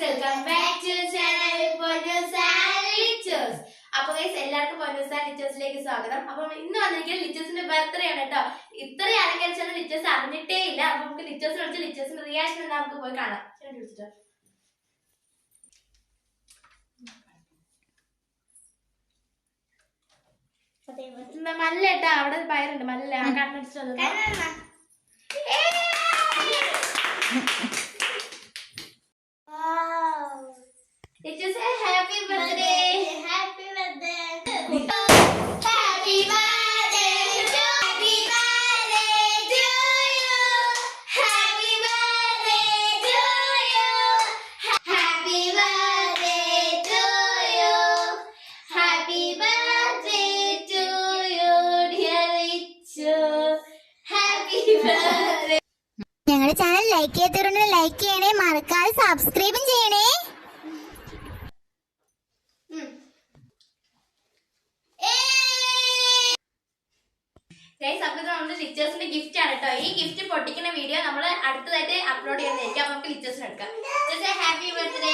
Welcome back to channel ലിച്ചേഴ്സ്. അപ്പൊ guys എല്ലാവർക്കും ലിച്ചേഴ്സിലേക്ക് സ്വാഗതം. അപ്പൊ ഇന്ന് വന്നിരിക്കുന്നത് ലിച്ചേഴ്സിന്റെ ബർത്ത്ഡേ ആണ് കേട്ടോ. ഇത്രയും അലങ്കരിച്ചാൽ ലിച്ചേഴ്സ് അറിഞ്ഞിട്ടേ ഇല്ല. അപ്പൊ നമുക്ക് ലിച്ചേഴ്സ് വിളിച്ച് ലിച്ചേഴ്സിന്റെ റിയാക്ഷൻ എന്താ നമുക്ക് പോയി കാണാം. വിളിച്ചിട്ടോ മല്ല കേട്ടാ, അവിടെ പയറുണ്ട് മല്ല കണ്ണടിച്ചിട്ട് ലിച്ചേഴ്സ് ഹാപ്പി ബർത്ത്ഡേ. Happy birthday. ഞങ്ങളുടെ ചാനൽ ലൈക്ക് ചെയ്യാത്തവരുണ്ടെങ്കിൽ ലൈക്ക് ചെയ്യണേ, മറക്കാതെ സബ്സ്ക്രൈബും ചെയ്യണേ. അപ്പൊ നമ്മുടെ ലിച്ചേഴ്സിന്റെ ഗിഫ്റ്റ് ആണ് കേട്ടോ. ഈ ഗിഫ്റ്റ് പൊട്ടിക്കുന്ന വീഡിയോ നമ്മൾ അടുത്തതായിട്ട് അപ്ലോഡ് ചെയ്യുന്നതായിരിക്കും. അപ്പൊ നമുക്ക് ലിച്ചേഴ്സിന് എടുക്കാം. Happy birthday.